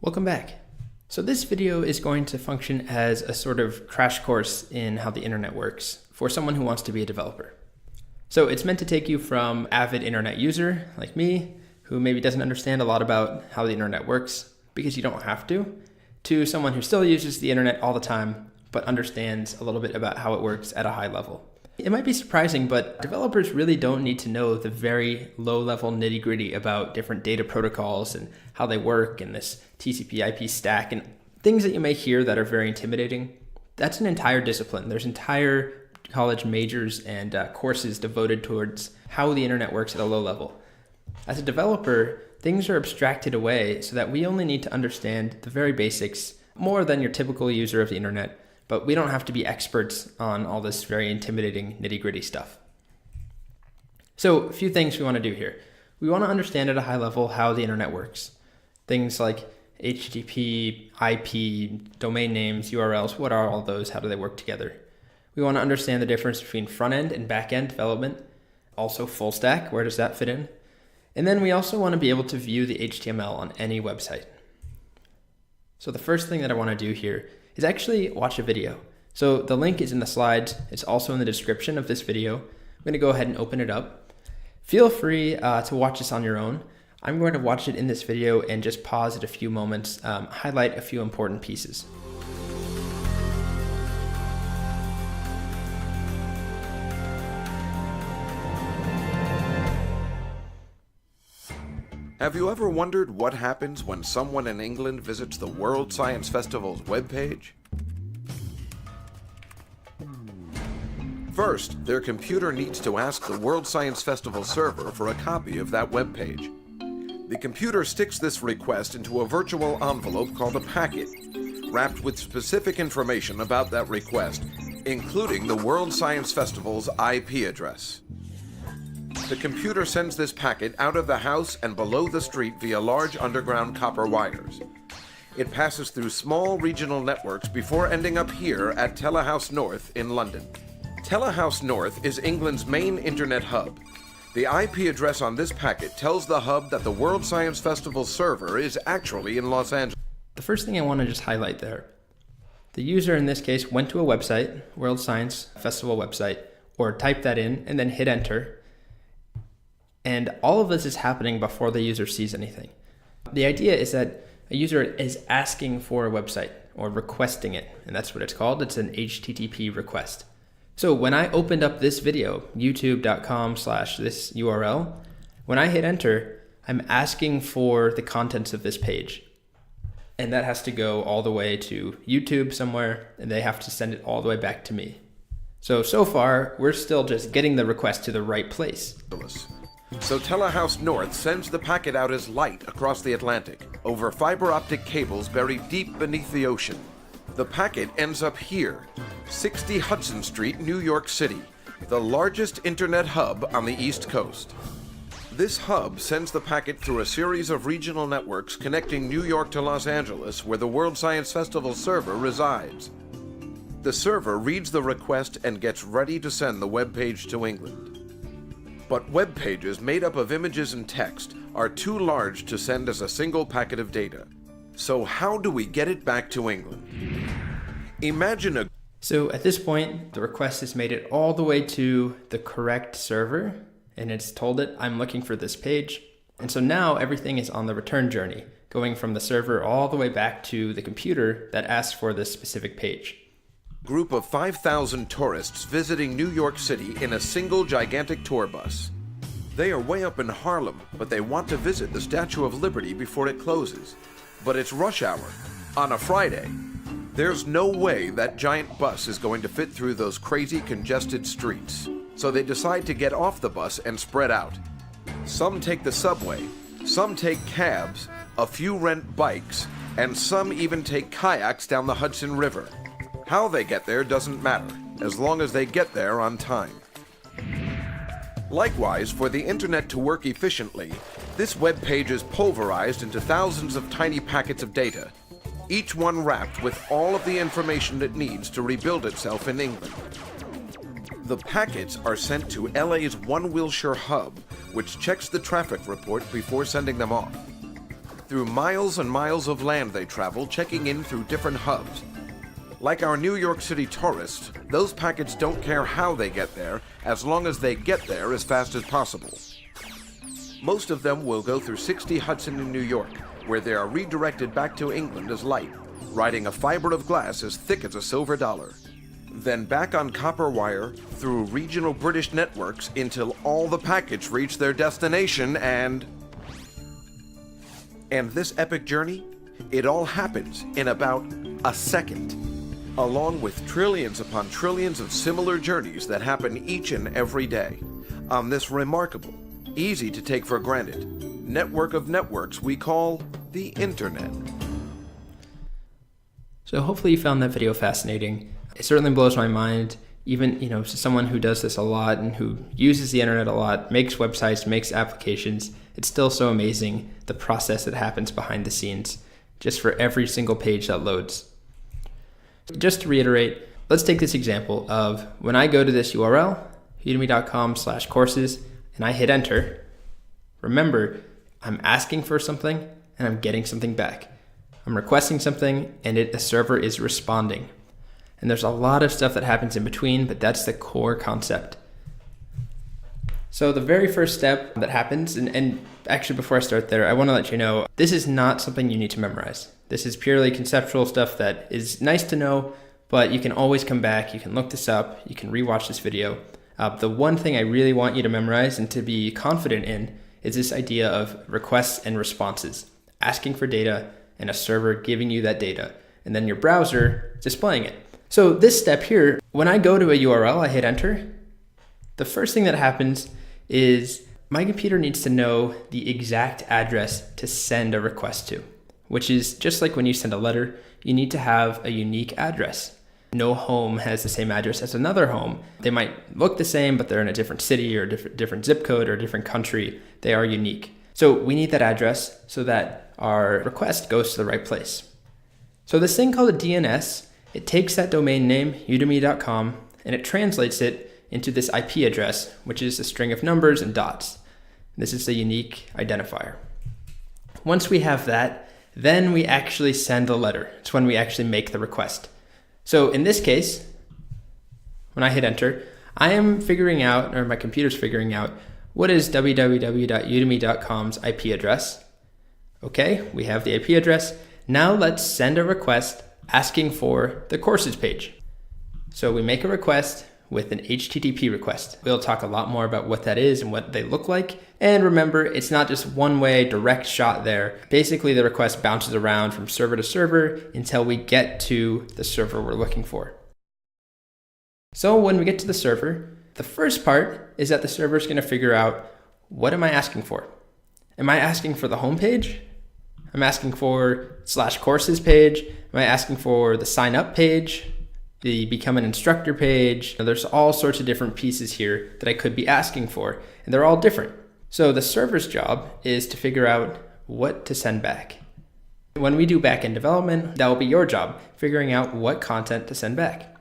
Welcome back. So this video is going to function as a sort of crash course in how the internet works for someone who wants to be a developer. So it's meant to take you from avid internet user like me, who maybe doesn't understand a lot about how the internet works because you don't have to someone who still uses the internet all the time but understands a little bit about how it works at a high level. It might be surprising, but developers really don't need to know the very low-level nitty-gritty about different data protocols and how they work and this TCP/IP stack and things that you may hear that are very intimidating. That's an entire discipline. There's entire college majors and courses devoted towards how the internet works at a low level. As a developer, things are abstracted away so that we only need to understand the very basics more than your typical user of the internet. But we don't have to be experts on all this very intimidating nitty-gritty stuff. So a few things we want to do here. We want to understand at a high level how the internet works. Things like HTTP, IP, domain names, URLs, what are all those? How do they work together? We want to understand the difference between front-end and back-end development. Also full stack, where does that fit in? And then we also want to be able to view the HTML on any website. So the first thing that I want to do here is actually watch a video. So the link is in the slides. It's also in the description of this video. I'm going to go ahead and open it up. Feel free to watch this on your own. I'm going to watch it in this video and just pause at a few moments, highlight a few important pieces. Have you ever wondered what happens when someone in England visits the World Science Festival's webpage? First, their computer needs to ask the World Science Festival server for a copy of that webpage. The computer sticks this request into a virtual envelope called a packet, wrapped with specific information about that request, including the World Science Festival's IP address. The computer sends this packet out of the house and below the street via large underground copper wires. It passes through small regional networks before ending up here at Telehouse North in London. Telehouse North is England's main internet hub. The IP address on this packet tells the hub that the World Science Festival server is actually in Los Angeles. The first thing I want to just highlight there, the user in this case went to a website, World Science Festival website, or typed that in and then hit enter. And all of this is happening before the user sees anything. The idea is that a user is asking for a website or requesting it, and that's what it's called. It's an HTTP request. So when I opened up this video, youtube.com/this URL, when I hit enter, I'm asking for the contents of this page. And that has to go all the way to YouTube somewhere, and they have to send it all the way back to me. So far, we're still just getting the request to the right place. So Telehouse North sends the packet out as light across the Atlantic, over fiber optic cables buried deep beneath the ocean. The packet ends up here, 60 Hudson Street, New York City, the largest internet hub on the East Coast. This hub sends the packet through a series of regional networks connecting New York to Los Angeles, where the World Science Festival server resides. The server reads the request and gets ready to send the web page to England. But web pages made up of images and text are too large to send as a single packet of data. So how do we get it back to England? So at this point, the request has made it all the way to the correct server, and it's told it, I'm looking for this page. And so now everything is on the return journey, going from the server all the way back to the computer that asked for this specific page. Group of 5,000 tourists visiting New York City in a single gigantic tour bus. They are way up in Harlem, but they want to visit the Statue of Liberty before it closes. But it's rush hour on a Friday. There's no way that giant bus is going to fit through those crazy congested streets. So they decide to get off the bus and spread out. Some take the subway, some take cabs, a few rent bikes, and some even take kayaks down the Hudson River. How they get there doesn't matter, as long as they get there on time. Likewise, for the internet to work efficiently, this web page is pulverized into thousands of tiny packets of data, each one wrapped with all of the information it needs to rebuild itself in England. The packets are sent to LA's One Wilshire hub, which checks the traffic report before sending them off. Through miles and miles of land they travel, checking in through different hubs. Like our New York City tourists, those packets don't care how they get there, as long as they get there as fast as possible. Most of them will go through 60 Hudson in New York, where they are redirected back to England as light, riding a fiber of glass as thick as a silver dollar. Then back on copper wire through regional British networks until all the packets reach their destination and this epic journey, it all happens in about a second, along with trillions upon trillions of similar journeys that happen each and every day on this remarkable, easy to take for granted network of networks we call the Internet. So hopefully you found that video fascinating. It certainly blows my mind, even, as someone who does this a lot and who uses the internet a lot, makes websites, makes applications. It's still so amazing, the process that happens behind the scenes, just for every single page that loads. Just to reiterate, let's take this example of when I go to this URL, udemy.com/courses, and I hit enter. Remember, I'm asking for something and I'm getting something back. I'm requesting something and a server is responding. And there's a lot of stuff that happens in between, but that's the core concept. So the very first step that happens, and actually before I start there, I want to let you know, this is not something you need to memorize. This is purely conceptual stuff that is nice to know, but you can always come back, you can look this up, you can rewatch this video. The one thing I really want you to memorize and to be confident in is this idea of requests and responses, asking for data and a server giving you that data, and then your browser displaying it. So this step here, when I go to a URL, I hit enter. The first thing that happens is my computer needs to know the exact address to send a request to, which is just like when you send a letter, you need to have a unique address. No home has the same address as another home. They might look the same, but they're in a different city or different zip code or a different country. They are unique. So we need that address so that our request goes to the right place. So this thing called a DNS, it takes that domain name, udemy.com, and it translates it into this IP address, which is a string of numbers and dots. This is the unique identifier. Once we have that, then we actually send the letter. It's when we actually make the request. So in this case, when I hit enter, I am figuring out, or my computer's figuring out, what is www.udemy.com's IP address. Okay, we have the IP address. Now let's send a request asking for the courses page. So we make a request with an HTTP request. We'll talk a lot more about what that is and what they look like. And remember, it's not just one way direct shot there. Basically, the request bounces around from server to server until we get to the server we're looking for. So when we get to the server, the first part is that the server is going to figure out, what am I asking for? Am I asking for the home page? I'm asking for /courses page. Am I asking for the sign up page? The become an instructor page? There's all sorts of different pieces here that I could be asking for, and they're all different. So the server's job is to figure out what to send back. When we do backend development, that will be your job, figuring out what content to send back.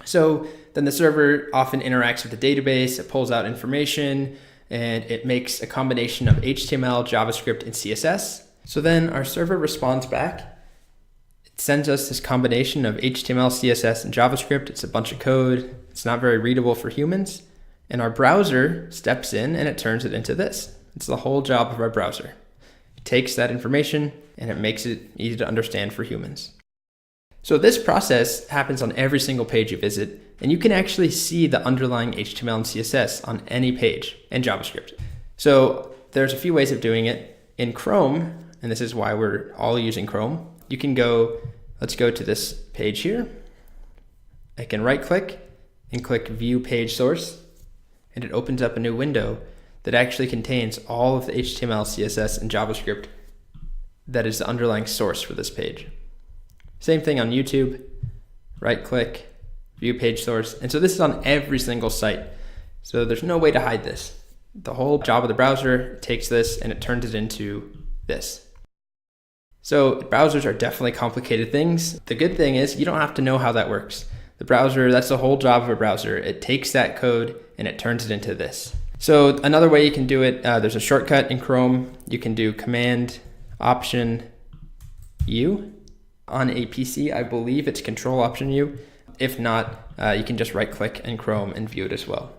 So then the server often interacts with the database, it pulls out information, and it makes a combination of HTML, JavaScript, and CSS. So then our server responds back. It sends us this combination of HTML, CSS, and JavaScript. It's a bunch of code. It's not very readable for humans. And our browser steps in and it turns it into this. It's the whole job of our browser. It takes that information and it makes it easy to understand for humans. So this process happens on every single page you visit, and you can actually see the underlying HTML and CSS on any page and JavaScript. So there's a few ways of doing it. In Chrome, and this is why we're all using Chrome, you can go, let's go to this page here. I can right click and click View Page Source, and it opens up a new window that actually contains all of the HTML, CSS, and JavaScript that is the underlying source for this page. Same thing on YouTube, right click, View Page Source. And so this is on every single site. So there's no way to hide this. The whole job of the browser takes this and it turns it into this. So browsers are definitely complicated things. The good thing is you don't have to know how that works. The browser, that's the whole job of a browser. It takes that code and it turns it into this. So another way you can do it, there's a shortcut in Chrome. You can do Command Option U. On a PC, I believe it's Control Option U. If not, you can just right click in Chrome and view it as well.